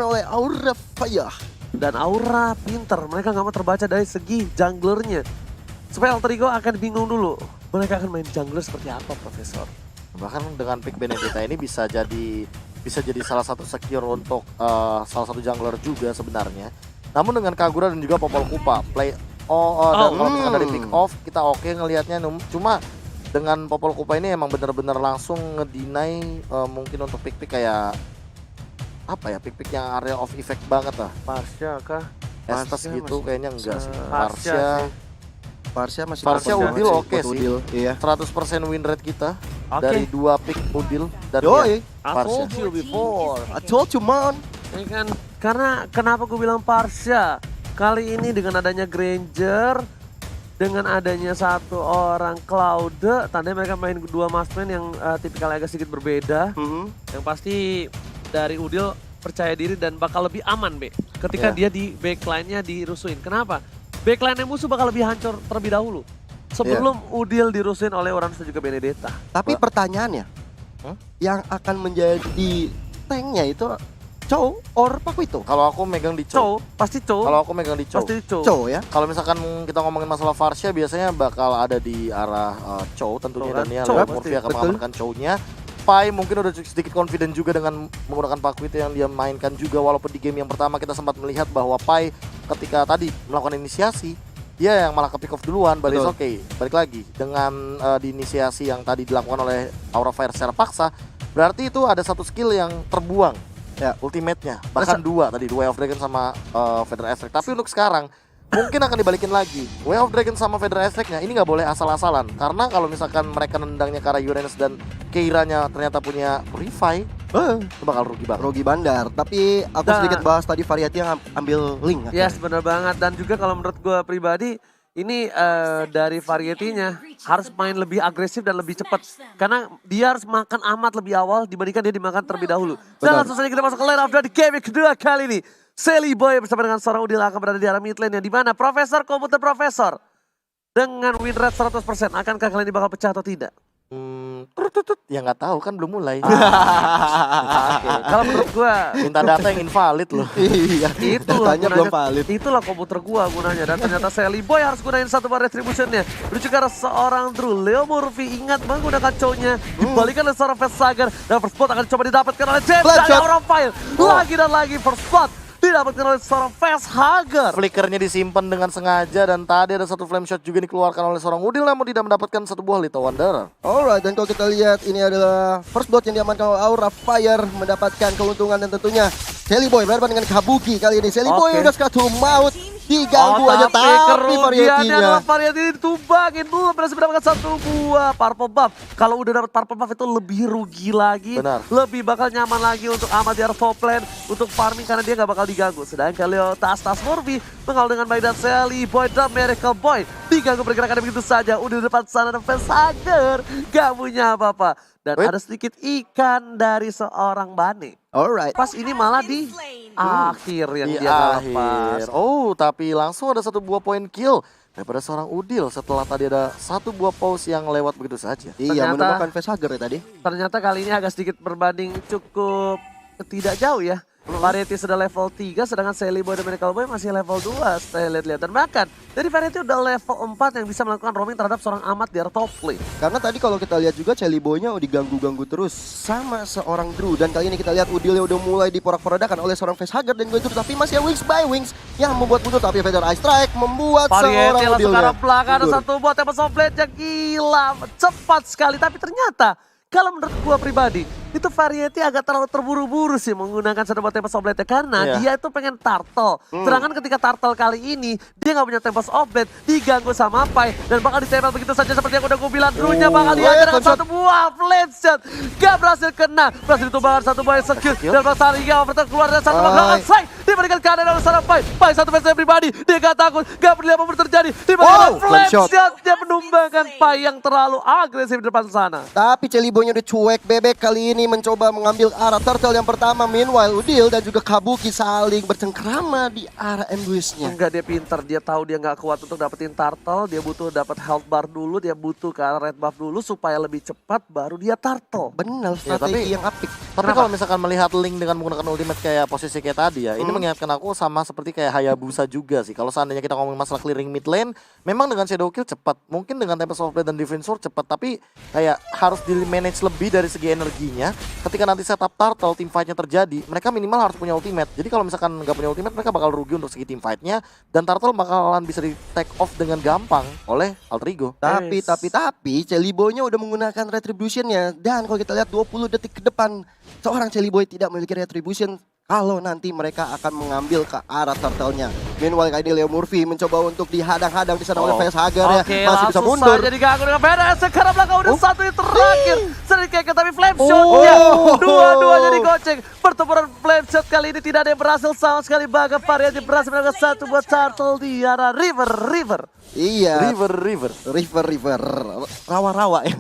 oleh Aura Fire. Dan Aura pinter, mereka nggak mau terbaca dari segi junglernya. Supaya Alter Ego akan bingung dulu, mereka akan main jungler seperti apa, Profesor? Bahkan dengan pick Benedetta ini bisa jadi salah satu secure untuk salah satu jungler juga sebenarnya. Namun dengan Kagura dan juga Popol Kupa, dan kalau misalkan dari pick off kita oke ngelihatnya, cuma dengan Popol Kupa ini emang bener-bener langsung ngedinai mungkin untuk pick-pick kayak apa ya, pick-pick yang area of effect banget lah. Parsha kah? Estes gitu kayaknya enggak sih. Parsha Parsha masih Parsha open Udil banget oke buat sih. Udil, iya. 100% win rate kita Oke. dari 2 pick Udil dan Yoi. I told you before. I told you man. Ini kan, karena kenapa gue bilang Parsha? Kali ini dengan adanya Granger, dengan adanya satu orang Cloud, tandanya mereka main dua marksman yang tipikalnya agak sedikit berbeda. Yang pasti dari Udil percaya diri dan bakal lebih aman, Be. Ketika dia di backline-nya dirusuin. Kenapa? Backline-nya musuh bakal lebih hancur terlebih dahulu. Sebelum Udil dirusuin oleh Uranus dan juga Benedetta. Tapi pertanyaannya, yang akan menjadi tanknya itu Chow or Pakuito? kalau aku megang di Chow, pasti Chow. Kalau aku megang di Chow. Pasti Chow. Chow ya? Kalau misalkan kita ngomongin masalah Varsha biasanya bakal ada di arah Chow tentunya, dan dia Chow, lewat pasti. Murphy akan Betul. mengamankan Chow-nya. Pai mungkin udah sedikit confident juga dengan menggunakan Pakuito yang dia mainkan juga, walaupun di game yang pertama kita sempat melihat bahwa Pai ketika tadi melakukan inisiasi dia yang malah ke pick off duluan, but it's okay. Balik lagi dengan di inisiasi yang tadi dilakukan oleh Aura Fire secara paksa, berarti itu ada satu skill yang terbuang ya, ultimate-nya, bahkan dua tadi, Way of Dragon sama Feather Aspect. Tapi untuk sekarang mungkin akan dibalikin lagi. Way of Dragon sama Feather Aspect-nya ini nggak boleh asal-asalan, karena kalau misalkan mereka nendangnya ke arah Uranus dan Keiranya ternyata punya Revive, itu bakal rugi banget. Rugi bandar. Tapi aku sedikit bahas tadi Variety yang ambil link. Yes, benar banget. Dan juga kalau menurut gue pribadi, ini dari Variety-nya harus main lebih agresif dan lebih cepat. Karena dia harus makan amat lebih awal dibandingkan dia dimakan terlebih dahulu. Dan langsung saja kita masuk ke lane of the game yang kedua kali ini. Sally Boy bersama dengan seorang Udil akan berada di arah mid lane, yang dimana Profesor Komputer Profesor dengan win rate 100%, akankah kali ini bakal pecah atau tidak? Ya nggak tahu kan belum mulai. Kalau menurut gue Minta data yang invalid loh. Iya, itulah datanya belum gunanya, valid. itulah komputer gua gunanya, dan ternyata Sally Boy harus gunain satu bar retributionnya menuju ke arah seorang Drew. Leo Murphy ingat menggunakan cownya, dibalikan oleh seorang Fast Sagar, dan first blood akan coba didapatkan oleh James dari Aura Fire. Lagi dan lagi first blood didapatkan oleh seorang Fast Hagar. Flickernya disimpan dengan sengaja, dan tadi ada satu flame shot juga dikeluarkan oleh seorang Udil, namun tidak mendapatkan satu buah Little Wanderer. Alright, dan kalau kita lihat ini adalah first blood yang diamankan oleh Aura Fire, mendapatkan keuntungan, dan tentunya Sally Boy berhadapan dengan Kabuki kali ini. Sally Boy udah sekatul maut, diganggu aja, tapi kerugiannya adalah Variety-nya Variety ditumbangin, belum berhasil mendapatkan satu buah purple buff. Kalau udah dapat purple buff itu lebih rugi lagi, Benar. lebih bakal nyaman lagi untuk Amadiar top lane untuk farming karena dia nggak bakal diganggu. Sedangkan Leo Tas Murphy mengawal dengan baik, dan Sally Boy dan Miracle Boy diganggu pergerakannya begitu saja. Udah di depan sana dan Fast Hagar gak punya apa-apa. Dan ada sedikit ikan dari seorang Bane. Alright. Pas ini malah di akhir yang Di dia nggak lepas. akhir. Tapi langsung ada satu buah point kill daripada seorang Udil setelah tadi ada satu buah pause yang lewat begitu saja. Iya, Ternyata- menemukan Fast Hagar ya tadi. Ternyata kali ini agak sedikit berbanding cukup tidak jauh ya. Variety sudah level 3, sedangkan Sally Boy dan Miracle Boy masih level 2. Saya lihat-lihat, dan bahkan dari Variety udah level 4 yang bisa melakukan roaming terhadap seorang Amat di arah top lane. Karena tadi kalau kita lihat juga Sally Boy-nya diganggu-ganggu terus sama seorang Drew. Dan kali ini kita lihat Udilnya udah mulai diporak-porandakan oleh seorang Fast Hagar dan Guntur. Tapi masih Wings by Wings yang membuat mundur. Tapi Feather Ice Strike membuat Variety seorang langsung ke Udilnya arah belakang, ada mundur. satu buat yang softblade yang gila, cepat sekali. Tapi ternyata kalau menurut gua pribadi, itu Variety agak terlalu terburu-buru sih menggunakan satu buat Tempest of Blade, karena dia itu pengen turtle. Sedangkan ketika turtle kali ini, dia nggak punya Tempest of Blade, diganggu sama Pai, dan bakal ditempel begitu saja seperti yang udah gue bilang. Dulunya bakal dihajar dengan satu buah flame shot. Gak berhasil kena, berhasil ditumbangkan satu buah secure, dan berhasil hingga overturn keluar dari satu buah strike. Diberikan kanan oleh seorang Pai, Pai satu versi pribadi, dia gak takut, gak peduli apapun terjadi. Diberikan flame shot, dia menumbangkan Pai yang terlalu agresif di depan sana. Tapi Sally Boy-nya udah cuek bebek kali ini, mencoba mengambil arah turtle yang pertama. Meanwhile Udil dan juga Kabuki saling bercengkrama di arah ambush-nya. Enggak, dia pinter, dia tahu dia nggak kuat untuk dapetin turtle, dia butuh dapat health bar dulu, dia butuh ke arah red buff dulu supaya lebih cepat baru dia turtle. Benar, Ya, strategi tapi yang apik. Tapi Kenapa? kalau misalkan melihat Link dengan menggunakan ultimate kayak posisi kayak tadi ya, ini mengingatkan aku sama seperti kayak Hayabusa juga sih. Kalau seandainya kita ngomongin masalah clearing mid lane, memang dengan Shadow Kill cepat, mungkin dengan Tempest of Blade dan Divine Sword cepat, tapi kayak harus di manage lebih dari segi energinya. Ketika nanti setup turtle, team fight-nya terjadi, mereka minimal harus punya ultimate. Jadi kalau misalkan nggak punya ultimate, mereka bakal rugi untuk segi team fight-nya, dan turtle bakalan bisa di take off dengan gampang oleh Alter Ego. Tapi Celiboy-nya udah menggunakan retribution-nya, dan kalau kita lihat 20 detik ke depan seorang Celiboy tidak memiliki retribution kalau nanti mereka akan mengambil ke arah turtle-nya. Meanwhile kali ini Leo Murphy mencoba untuk dihadang-hadang di sana oleh VS Hagar ya, Oke, masih bisa langsung mundur. saja diganggu dengan Venom. Sekarang belakang udah satu yang terakhir. Sedikit tapi flame shot Oh. ya. Dua-duanya digoceng. Pertempuran flame shot kali ini tidak ada yang berhasil sama sekali. Bahkan Variety berhasil melakukan satu buat turtle di arah river. Iya, River. river, rawa-rawa ya.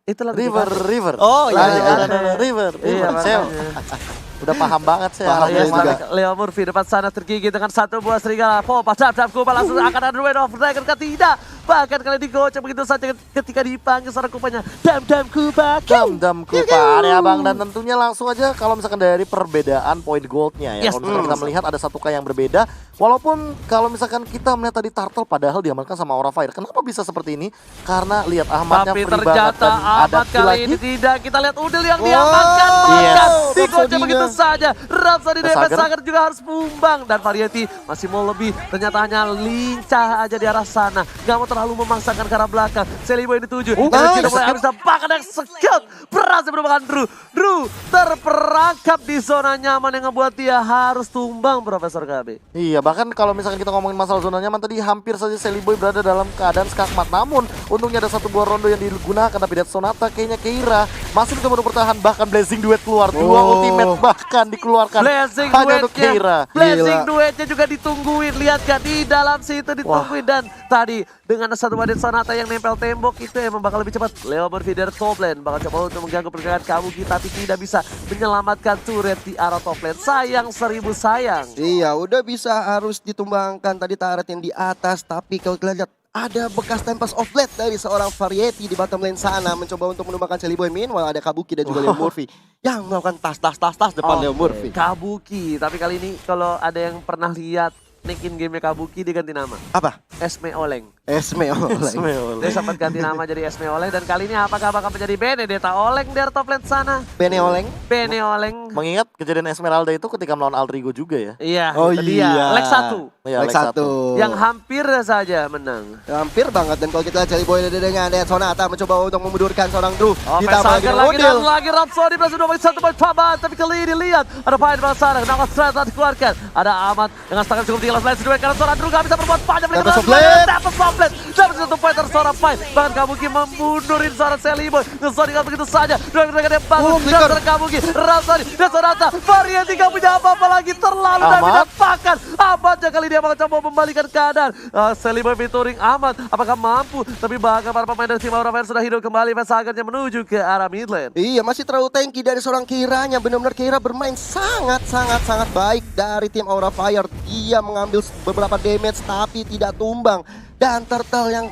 Itulah River. Oh, iya, River. Iya, Saya makanya. udah paham banget saya. Paham Iya, juga. Leo Murphy depan sana tergigit dengan satu buah serigala. Popa cap Kupa langsung akan ada Rain of Dragon kan tidak. Bahkan kali digocek begitu saja ketika dipanggil seorang Kupanya. Dam Kupa. Dam Kupa area bang, dan tentunya langsung aja kalau misalkan dari perbedaan point goldnya ya. Yes. Kalau misalkan kita melihat ada satu K yang berbeda, walaupun kalau misalkan kita melihat tadi turtle padahal diamankan sama Aura Fire. Kenapa bisa seperti ini? Karena lihat Ahmadnya Tapi free banget ternyata dan ada Ahmad kill kali lagi. ini tidak. Kita lihat Udil yang diamankan. Wow. Bahkan Yes. digocek Rhapsody-nya. begitu saja. Rhapsody Sagar. DPS Sagar juga harus tumbang. Dan Variety masih mau lebih. Ternyata hanya lincah aja di arah sana. Gak mau terlalu memaksakan ke arah belakang. Celiboy dituju. Nice. Tidak boleh bisa bahkan yang sekut. Berhasil merupakan Drew terperangkap di zona nyaman yang ngebuat dia harus tumbang Profesor KB. Iya, bahkan kalau misalkan kita ngomongin masalah zona nyaman tadi hampir saja Celiboy berada dalam keadaan skakmat. Namun untungnya ada satu buah rondo yang digunakan, tapi Death Sonata kayaknya Keira masih mencoba untuk bertahan, bahkan Blazing Duet keluar. Dua ultimate bahkan dikeluarkan Blazing hanya untuk duetnya, Keira. Blazing Gila. duetnya juga ditungguin. Lihat kan di dalam situ ditungguin. Dan tadi dengan satu badan Sonata yang nempel tembok itu emang bakal lebih cepat. Leo Murphy dari top lane bakal coba untuk mengganggu pergerakan Kabuki, tapi tidak bisa menyelamatkan turret di arah top lane. Sayang 1000 sayang. Iya, udah bisa harus ditumbangkan tadi turret yang di atas, tapi kalau kita lihat ada bekas Tempest of Blade dari seorang Variety di bottom lane sana mencoba untuk menumbangkan Celiboy. Meanwhile ada Kabuki dan juga Leo Murphy yang melakukan tas depan Leo Murphy. Kabuki, tapi kali ini kalau ada yang pernah lihat nick in game Kabuki diganti nama. Apa? Esme Oleng. Esme Oleng. Dia sempat ganti nama jadi Esme Oleng, dan kali ini apakah bakal menjadi Benedetta Oleng dari top lane sana? Bene Oleng. Bene Oleng. Mengingat kejadian Esmeralda itu ketika melawan Aldrigo juga ya. Iya, Oh itu dia. iya. Leg 1. Iya, Leg leg satu. 1. Yang hampir saja menang. Hampir banget, dan kalau kita lihat Celiboy dengan Death Sonata mencoba untuk memundurkan seorang Drew. Oh, Ditambah lagi dengan lagi dan Udil. lagi Rhapsody berhasil 2 poin Faban, tapi kali ini lihat ada Pahit bawah sana, Nangkot Strike telah dikeluarkan. Ada Ahmad dengan serangan cukup tinggi langsung sedikit karena seorang Drew gak bisa berbuat banyak. Tempest of Blade. Tempest of Blade. Dapat satu poin dari seorang Pahit. Bahkan Kabuki memundurin seorang Celiboy. Ngesonikan begitu saja. Dua mereka yang bagus. Dan flicker. seorang Kabuki, Rhapsody dan Sonata. Variety gak punya apa-apa lagi. Terlalu Ahmad. dominan bahkan. Ahmad kali dia bakal coba membalikan keadaan. Celiboy featuring Ahmad. Apakah mampu? Tapi bahkan para pemain dari tim Aura Fire sudah hidup kembali. Sagarnya menuju ke arah mid lane. Iya, masih terlalu tanky dari seorang Keiranya. Benar-benar Keira bermain sangat baik dari tim Aura Fire. Dia mengambil beberapa damage tapi tidak tumbang. Dan Turtle yang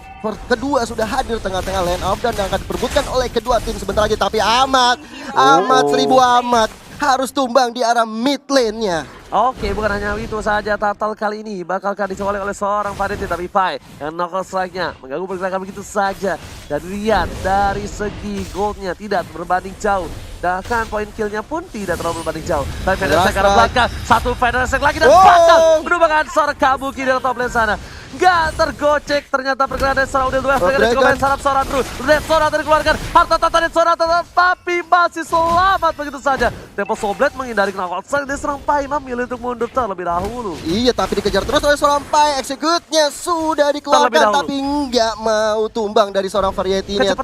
kedua sudah hadir tengah-tengah lane up dan akan diperbutkan oleh kedua tim sebentar lagi. Tapi Ahmad 1000 Ahmad harus tumbang di arah mid lane-nya. Oke, bukan hanya itu saja, Turtle kali ini bakalkan dicolek oleh seorang Variety, tapi Pai yang knuckle strike-nya mengganggu pergerakan begitu saja. Dan lihat dari segi goldnya tidak berbanding jauh. Bahkan poin kill-nya pun tidak terlalu berbanding jauh. Tapi Fenerbahce ke arah belakang, satu Fenerbahce lagi dan bakal menumbangkan seorang Kabuki dari top lane sana. Gak tergocek, ternyata pergerakan dari seorang Udil 2 Dragon juga main sarap seorang Drew. Red Sonata dikeluarkan, harta tata dan Sonata tapi masih selamat begitu saja. Tempo Soblet menghindari knockout strike dari seorang Pai, memilih untuk mundur terlebih dahulu. Iya, tapi dikejar terus oleh seorang Pai. Execute-nya sudah dikeluarkan tapi nggak mau tumbang dari seorang Variety-nya.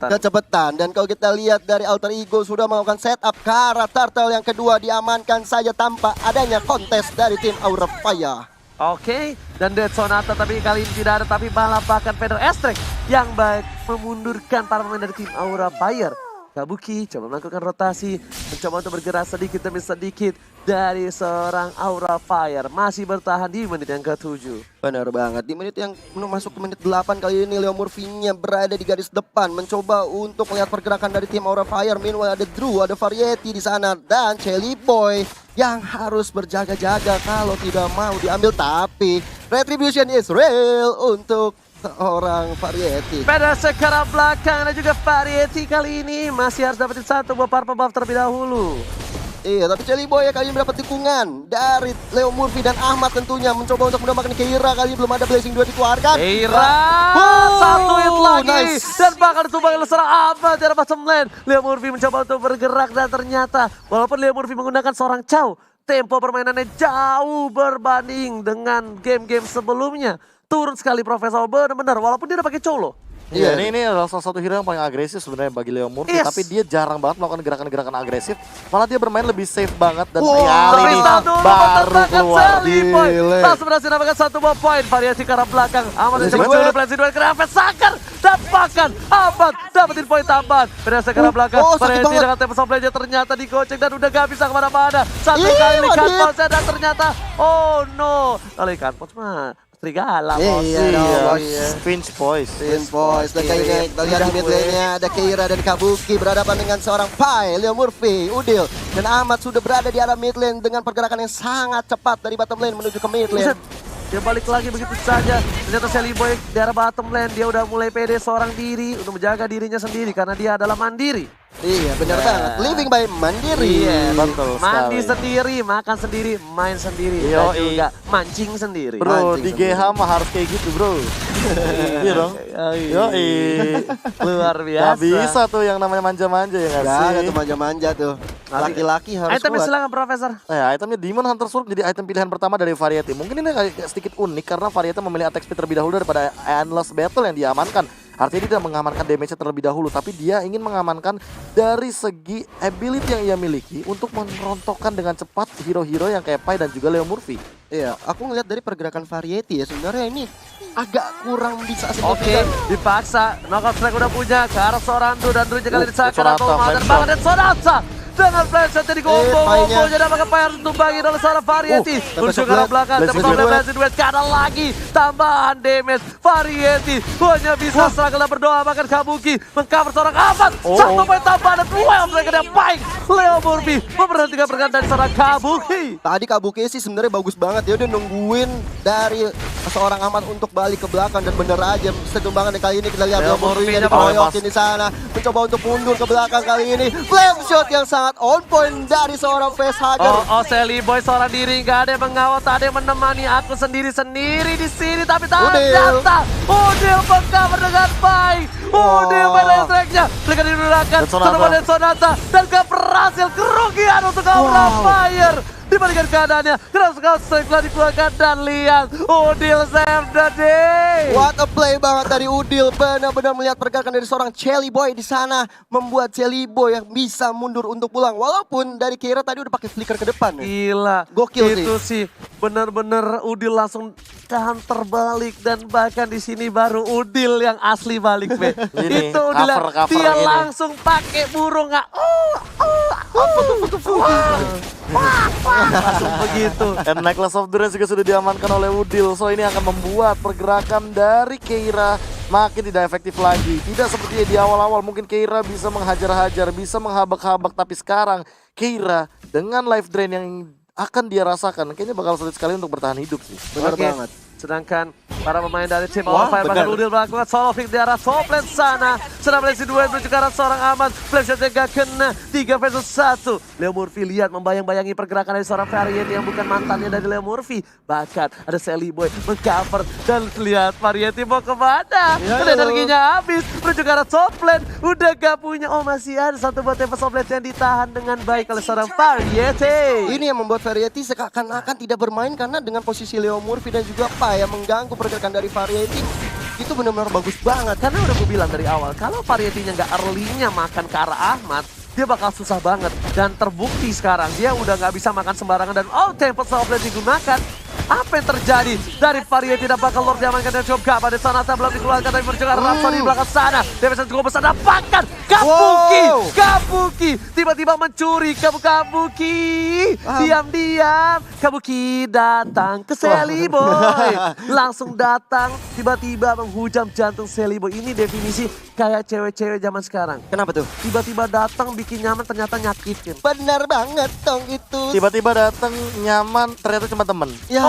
Kecepatan. Dan kalau kita lihat dari Alter Ego sudah melakukan setup ke arah Turtle yang kedua, diamankan saja tanpa adanya kontes dari tim Aura Fire. Oke, dan Dead Sonata tapi kali ini tidak ada, tapi malah bahkan Pedro Estrek yang baik memundurkan para pemain dari tim Aura Fire. Kabuki coba melakukan rotasi, mencoba untuk bergerak sedikit demi sedikit. dari seorang Aura Fire. Masih bertahan di menit yang ke-7. Benar banget, di menit yang masuk ke menit 8 kali ini Leo Murphy-nya berada di garis depan. Mencoba untuk melihat pergerakan dari tim Aura Fire. Meanwhile ada Drew, ada Variety di sana. Dan Chelly Boy yang harus berjaga-jaga kalau tidak mau diambil. Tapi retribution is real untuk seorang Variety. Pada sekarang belakang dan juga Variety kali ini masih harus dapetin satu buah purple buff terlebih dahulu. Iya, tapi Chelly Boy kali ini mendapat tikungan dari Leo Murphy dan Ahmad tentunya. Mencoba untuk mendapatkan Keira, kali ini belum ada Blazing 2 dikeluarkan. Keira, satu hit lagi. Dan bakal ditumbang oleh seorang Ahmad dari bottom lane. Leo Murphy mencoba untuk bergerak dan ternyata walaupun Leo Murphy menggunakan seorang Chow, tempo permainannya jauh berbanding dengan game-game sebelumnya. Turun sekali Profesor, benar-benar walaupun dia udah pakai Cholo. Iya, ini adalah salah satu hero yang paling agresif sebenarnya bagi Leo Murphy, Yes. tapi dia jarang banget melakukan gerakan-gerakan agresif. Malah dia bermain lebih safe banget dan Wow, kali ini Crystal dulu baru menentangkan keluar. Sally Boy. Gile. Langsung berhasil dapatkan satu buah poin. Variasi ke arah belakang. Ahmad Blazing mencoba Duet. dulu Blazing Duet. Kenapa Sakar dapatkan Ahmad dapetin poin tambahan. Variasi ke arah belakang. Oh, sakit Variasi banget. dengan tempo supply-nya ternyata digocek dan udah gak bisa kemana-mana. Satu Ih, kali Wadid. ikan pausnya dan ternyata oh no. Kalau ikan paus mah serigala bos. Iya dong, bos. Finch Boys. Spin Boys, dan kayaknya kita lihat di mid lane-nya ada Keira dan Kabuki berhadapan dengan seorang Pai, Leo Murphy, Udil, dan Ahmad sudah berada di arah mid lane dengan pergerakan yang sangat cepat dari bottom lane menuju ke mid lane. Buset. Dia balik lagi begitu saja. Ternyata Sally Boy di arah bottom lane. Dia udah mulai pede seorang diri untuk menjaga dirinya sendiri karena dia adalah mandiri. Iya, benar banget. Living by Mandiri. Iya, betul mandi sekali. sendiri, makan sendiri, main sendiri, Yoi. dan juga mancing sendiri. Bro, Mancing di GH mah harus kayak gitu, bro. Iya dong. Yoi. Luar Gak biasa. bisa tuh yang namanya manja-manja ya nggak Gak ada sih? tuh manja-manja tuh. Laki-laki harus Itemnya kuat. silakan Profesor. Itemnya Demon Hunter Sword jadi item pilihan pertama dari Variety. Mungkin ini agak sedikit unik karena Variety memilih attack speed terlebih dahulu daripada Endless Battle yang diamankan. Artinya dia tidak mengamankan damage-nya terlebih dahulu, tapi dia ingin mengamankan dari segi ability yang ia miliki untuk merontokkan dengan cepat hero-hero yang kayak Pai dan juga Leo Murphy. Iya, aku ngeliat dari pergerakan Variety ya sebenarnya ini agak kurang bisa Oke, signifikan. dipaksa. Knockout strike udah punya ke arah seorang Dru dan Dru kali disakar Sonata, atau mau dan Flame banget dan Sonata. Dengan flashshot jadi mainnya. combo-combo jadi apakah Pai harus ditumbangin oleh seorang Variety. Menuju ke arah belakang, Blazing dapat oleh Duet. Blazing Duet, kanan lagi. Tambahan damage, Variety hanya bisa struggle dan berdoa bahkan Kabuki mengcover seorang Ahmad. Satu poin tambahan dan well mereka yang baik. Leo Murphy memperhatikan pergerakan dari seorang Kabuki. Tadi Kabuki sih sebenarnya bagus banget ya, udah nungguin dari seorang Ahmad untuk balik ke belakang dan bener aja setumbangan kali ini kita lihat Leo Leo Murphy Murphy-nya dikeroyokin di sana, mencoba untuk mundur ke belakang kali ini. Flame shot yang sangat on point dari seorang facehugger. Oh, Sally Boy seorang diri, gak ada yang mengawal, tak ada yang menemani aku sendiri-sendiri di sini, tapi ternyata Udil mengcover dengan baik. Udil pada tracknya, mereka digunakan Dan Sonata. Sonata Sonata dan gak berhasil, kerugian untuk Aura Fire. Dibandingkan keadaannya, keras strike telah dikeluarkan dan lihat Udil save the day. What a play banget dari Udil, benar-benar melihat pergerakan dari seorang Chelly Boy di sana membuat Chelly Boy yang bisa mundur untuk pulang. Walaupun dari Keira tadi udah pakai flicker ke depan ya. Gila, Gokil itu sih bener-bener Udil langsung counter balik dan bahkan di sini baru Udil yang asli balik, Be. Ini, Itu Udil cover dia ini. langsung pakai burung nggak? Langsung begitu. Dan Necklace of Durance juga sudah diamankan oleh Udil. So ini akan membuat pergerakan dari Keira makin tidak efektif lagi. Tidak seperti di awal-awal, mungkin Keira bisa menghajar-hajar, bisa menghabak-habak. Tapi sekarang Keira dengan life drain yang akan dia rasakan, kayaknya bakal sulit sekali untuk bertahan hidup sih. Benar Oke. banget. Sedangkan para pemain dari tim Wah, Aura Fire bahkan benar. Udil melakukan solo pick di arah top lane sana. Sedang Blazing Duet menuju ke arah seorang Ahmad. Flashshotnya gak kena. 3 versus 1. Leo Murphy lihat membayang-bayangi pergerakan dari seorang Variety yang bukan mantannya dari Leo Murphy. Bahkan ada Sally Boy mengcover dan lihat Variety mau kemana. Ya, Dan energinya habis menuju ke arah top lane. Udah gak punya. Oh, masih ada satu buat Tempest of Blade yang ditahan dengan baik oleh seorang Variety. Ini yang membuat Variety seakan-akan tidak bermain karena dengan posisi Leo Murphy dan juga Pai yang mengganggu pergerakan dari Variety itu benar-benar bagus banget. Karena udah gue bilang dari awal, kalau Variety-nya nggak early-nya makan ke arah Ahmad, dia bakal susah banget. Dan terbukti sekarang, dia udah nggak bisa makan sembarangan dan Tempest of Blade digunakan. Apa yang terjadi dari Variety dan bakal Lord diamankan dan cukup kapan di sana saya belum dikeluarkan dari perjalanan Rhapsody di belakang sana. Defense cukup besar dapatkan Kabuki, Wow. Kabuki tiba-tiba mencuri Kabuki. Diam-diam Kabuki datang ke Sally Boy. Langsung datang tiba-tiba menghujam jantung Sally Boy. Ini definisi kayak cewek-cewek zaman sekarang. Kenapa tuh? Tiba-tiba datang bikin nyaman ternyata nyakitin. Benar banget dong itu. Tiba-tiba datang nyaman, ternyata cuma temen. Ya,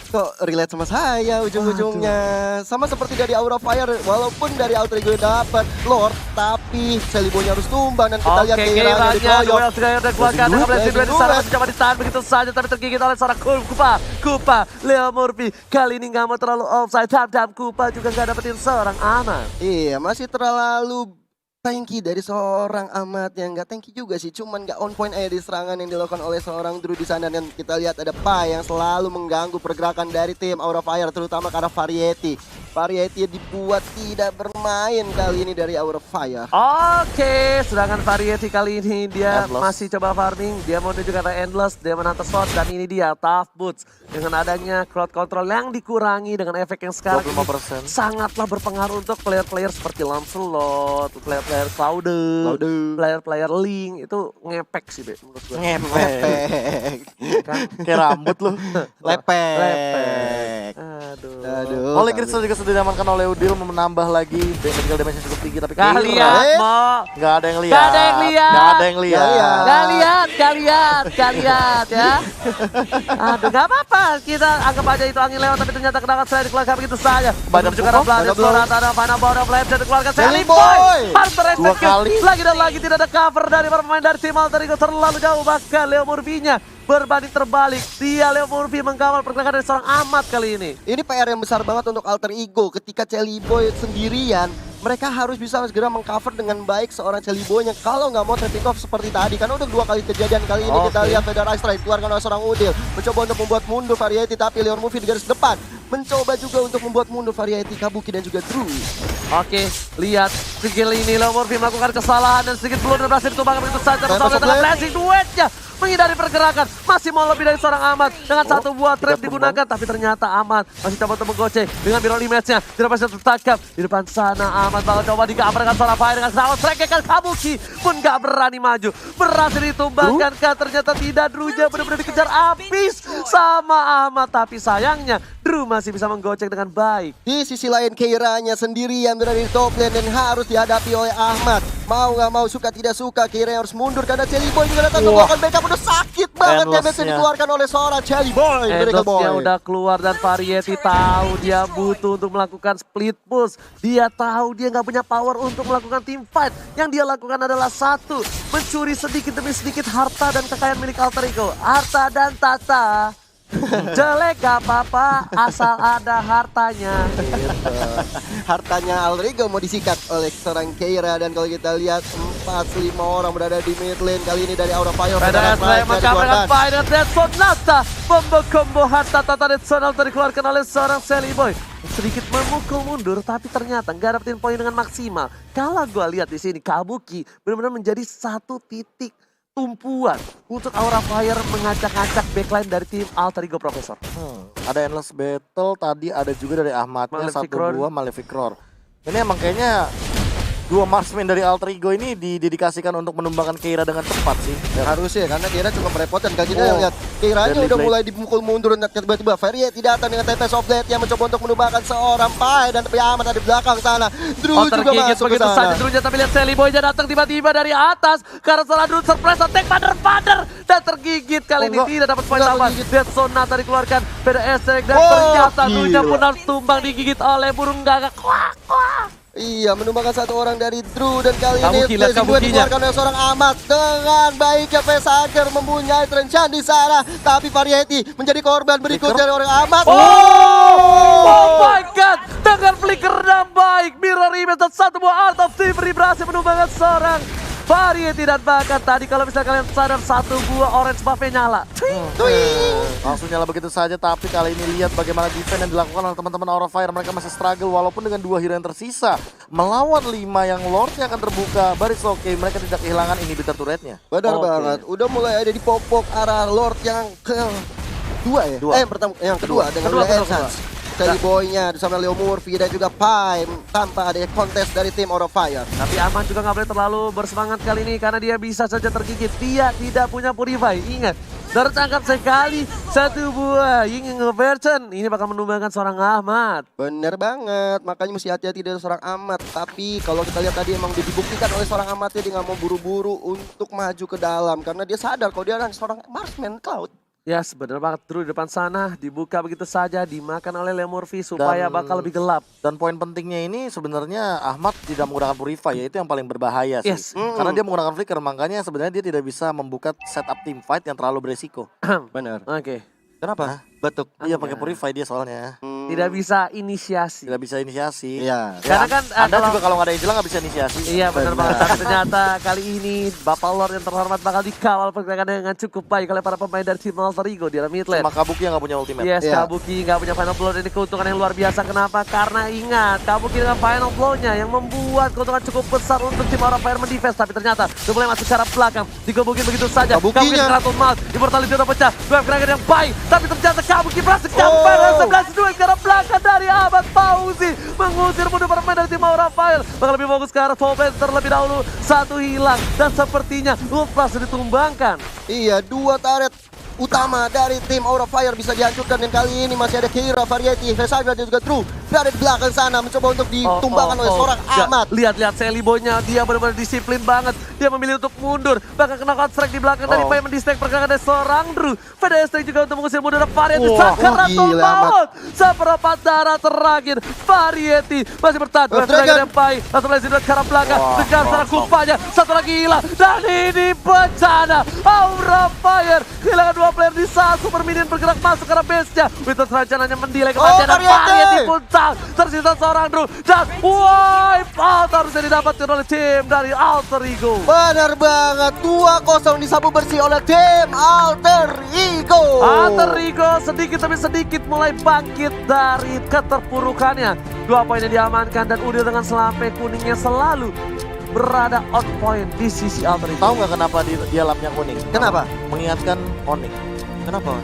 kok relate sama saya ujung-ujungnya. Sama seperti dari Aura Fire, walaupun dari Alter Ego dapat Lord, tapi Sally Boy-nya harus tumbang dan kita lihat Oke, Keiranya Keiranya dikeroyok. duel Slayer dan keluarga dengan Blazing Duel di sana Duel. masih coba ditahan begitu saja tapi tergigit oleh seorang Kupa, Leo Murphy kali ini nggak mau terlalu offside. Dam Kupa juga nggak dapetin seorang aman. Iya, masih terlalu tanky dari seorang Amat yang nggak tanky juga sih, cuman nggak on point aja di serangan yang dilakukan oleh seorang Drew di sana. Dan kita lihat ada Pai yang selalu mengganggu pergerakan dari tim Aura Fire, terutama karena Variety dibuat tidak bermain kali ini dari Aura Fire. Oke, sedangkan Variety kali ini dia Endless. masih coba farming. Dia mau menuju ke arah Endless, dia menantang slot dan ini dia Tough Boots. Dengan adanya crowd control yang dikurangi dengan efek yang sekarang ini 25%. sangatlah berpengaruh untuk player-player seperti Lancelot, player-player Clouded, player-player Link itu ngepek sih Be, menurut gue. Ngepek. Kan? Kayak rambut lu. Lepek. Aduh. Oleh Crystal juga sudah diamankan oleh Udil, menambah lagi medical damage cukup tinggi, tapi Gak lihat, Mo. nggak ada yang lihat. Gak ada yang lihat. Nggak ada yang lihat. Gak lihat ya. Aduh, gak apa-apa. Kita anggap aja itu angin lewat, tapi ternyata kedatangan saya dikeluarkan begitu saja. Badan juga ada pukul, Blades, badan blow. Sorata, ada Final Bound of Life, dan dikeluarkan Sally Sally Boy. Boy. Hunter Dua execute. kali. Lagi dan lagi tidak ada cover dari para pemain dari tim Alter Ego terlalu jauh. Bahkan Leo Murphy-nya berbanding terbalik. Dia Leo Murphy mengkawal pergerakan dari seorang Amat kali ini. Ini PR yang besar banget untuk Alter Ego. Ketika Sally Boy sendirian, mereka harus bisa segera mengcover dengan baik seorang Sally Boy-nya. Kalau nggak mau traffic off seperti tadi, karena udah 2 kali kejadian. Kali ini kita lihat Feder Ice Strike keluarkan oleh seorang Udil, mencoba untuk membuat mundur Variety, tapi Leon Murphy di garis depan mencoba juga untuk membuat mundur Variety, Kabuki dan juga Drew. Oke, lihat skill ini Leo Murphy melakukan kesalahan dan sedikit belum berhasil ditumbangkan begitu saja. Bersama dengan blessing duetnya menghindari pergerakan, masih mau lebih dari seorang Amat dengan satu buah trap digunakan, tapi ternyata Amat masih coba untuk menggoceh dengan mirror image-nya, tidak bisa tertangkap di depan sana. Amat bakal coba digambar dengan seorang Fire dengan sama strike kan Kabuki pun gak berani maju, berhasil ditumbangkan kan, ternyata tidak. Drew-nya benar-benar dikejar habis sama Amat, tapi sayangnya Drew masih bisa menggocek dengan baik. Di sisi lain Keiranya sendirian berada di top lane dan harus dihadapi oleh Ahmad. Mau nggak mau, suka tidak suka, Keiranya harus mundur karena Sally Boy juga datang mengeluarkan backup. Udah sakit banget damage yang Endless-nya. dikeluarkan oleh seorang Sally Boy. Miracle Boy. Endless-nya udah keluar dan Variety tahu dia butuh untuk melakukan split push. Dia tahu dia nggak punya power untuk melakukan team fight. Yang dia lakukan adalah satu, mencuri sedikit demi sedikit harta dan kekayaan milik Alter Ego. Harta dan tata. Jelek gak apa-apa asal ada hartanya. Hartanya Alter Ego mau disikat oleh seorang Keira. Dan kalau kita lihat 4-5 orang berada di mid lane kali ini dari Aura Fire. Pada saya mengkamerakan Fire dan Dead Sonata. Combo harta tata Dead Sonata dikeluarkan oleh seorang Sally Boy. Sedikit memukul mundur tapi ternyata nggak dapetin poin dengan maksimal. Kalau gue lihat di sini Kabuki benar-benar menjadi satu titik tumpuan untuk Aura Fire mengacak-acak backline dari tim Alter Ego Profesor. Ada Endless Battle, tadi ada juga dari Ahmadnya, Malefic 1-2 Roar. Malefic Roar. Ini emang kayaknya 2 marksman dari Alter Ego ini didedikasikan untuk menumbangkan Keira dengan cepat sih. Harusnya karena Keira cukup merepotkan. Kalau kita Oh. lihat Keiranya Deadly udah Blade. mulai dipukul mundur dan tiba-tiba Variety datang dengan Tempest of Blade yang mencoba untuk menumbangkan seorang Pai dan tapi Ahmad ada di belakang sana. Drew juga tergigit masuk ke begitu saja sana. Drew-nya, tapi lihat Sally Boy-nya datang tiba-tiba dari atas. Karena salah Drew surprise attack father dan tergigit kali ini Enggak. tidak dapat poin Enggak tambahan. menggigit. Dead Sonata dikeluarkan pada Estek dan Oh, ternyata Drew-nya gila. pun harus tumbang digigit oleh burung gagak. Kuak, kuak. Iya, menumbangkan satu orang dari Drew dan kali ini Kabuki, lihat Blazing Duel Kabukinya. dikeluarkan oleh seorang Ahmad dengan baiknya Facehager mempunyai Trenchan di sana, tapi Variety menjadi korban berikut Flicker. dari orang Ahmad. Oh my god, dengan flicker yang baik, mirror image dan satu buah Art of Thievery berhasil menumbangkan seorang Variety dan bahkan tadi kalau bisa kalian sadar satu buah orange buff-nya nyala. Langsung nyala begitu saja, tapi kali ini lihat bagaimana defense yang dilakukan oleh teman-teman Aura Fire. Mereka masih struggle walaupun dengan 2 hero yang tersisa. Melawan 5 yang Lordnya akan terbuka, but it's okay. Mereka tidak kehilangan inhibitor turretnya. Benar Oke. banget, udah mulai ada di popok arah Lord yang ke Dua ya? Dua. Yang kedua dengan Kedua. Essence. Teddy Boy-nya bersama Leo Murphy dan juga Pai tanpa ada kontes dari tim Aura Fire. Tapi Aman juga nggak boleh terlalu bersemangat kali ini karena dia bisa saja tergigit. Dia tidak punya Purify. Ingat, tertangkap sekali satu buah Ying Version. Ini bakal menumbangkan seorang Ahmad. Bener banget, makanya mesti hati-hati dari seorang Ahmad. Tapi kalau kita lihat tadi emang dibuktikan oleh seorang Ahmad dia nggak mau buru-buru untuk maju ke dalam. Karena dia sadar kalau dia adalah seorang marksman Cloud. Yes, bener banget. Drew di depan sana dibuka begitu saja, dimakan oleh Leo Murphy supaya bakal lebih gelap. Dan poin pentingnya ini sebenarnya Ahmad tidak menggunakan Purify, ya itu yang paling berbahaya sih. Yes. Karena dia menggunakan Flicker, makanya sebenarnya dia tidak bisa membuka setup team fight yang terlalu beresiko. Bener. Oke. Kenapa? Batuk. Iya pakai Purify dia soalnya. Tidak bisa inisiasi. Tidak bisa inisiasi. Iya. Karena kan Anda juga kalau nggak ada Angela nggak bisa inisiasi. Iya benar Benar. banget, tapi ternyata kali ini Bapak Lord yang terhormat bakal dikawal pergerakan dengan cukup baik oleh para pemain dari tim Alter Ego di dalam mid lane. Cuma Kabuki yang nggak punya ultimate. Yes, Iya. Kabuki nggak punya final blow, ini keuntungan yang luar biasa. Kenapa? Karena ingat, Kabuki dengan final blow-nya yang membuat keuntungan cukup besar untuk tim Aura Fire mendefense. Tapi ternyata dia mulai masuk ke arah belakang, digebukin begitu saja. Kabukinya. Kraton Mouth, Immortality udah pecah, web gerakan yang baik. Tapi ternyata Kabuki berhasil campur dan 11-2 ke arah belakang dari Ahmad Fauzi. Mengusir mundur pemain dari tim Aura Fire. Bakal lebih fokus ke arah top lane terlebih dahulu. Satu hilang dan sepertinya Ultras ditumbangkan. Iya, dua turret utama dari tim Aura Fire bisa dihancurkan. Dan kali ini masih ada Kira, Variety, Vesaga dan juga True dari belakang sana mencoba untuk ditumbangkan oleh seorang Ahmad. Lihat Sally Boy-nya, dia benar-benar disiplin banget. Dia memilih untuk mundur. Bahkan kena strike di belakang dari Pai mendistract pergerakan dari seorang Drew. Variety juga untuk mengusir mundur Variety. Sakaratul gila, Maut. Seperempat darah terakhir. Variety masih bertahan. Pergerakan dari Pai. Satu lagi sudah ke arah belakang. Tegar secara kupanya. Satu lagi hilang. Dan ini bencana. Aura Fire kehilangan dua player di saat Super Minion bergerak masuk ke arah base-nya. Without rencananya mendelay kematian dan Variety pun tersisa seorang Drew dan wipe out harusnya didapatkan oleh tim dari Alter Ego. Benar banget, 2-0 disapu bersih oleh tim Alter Ego. Alter Ego sedikit demi sedikit mulai bangkit dari keterpurukannya. 2 poinnya diamankan dan Udil dengan selampe kuningnya selalu berada on point di sisi Alter Ego. Tahu nggak kenapa dia lapnya kuning? Kenapa? Mengingatkan Onyx. Kenapa?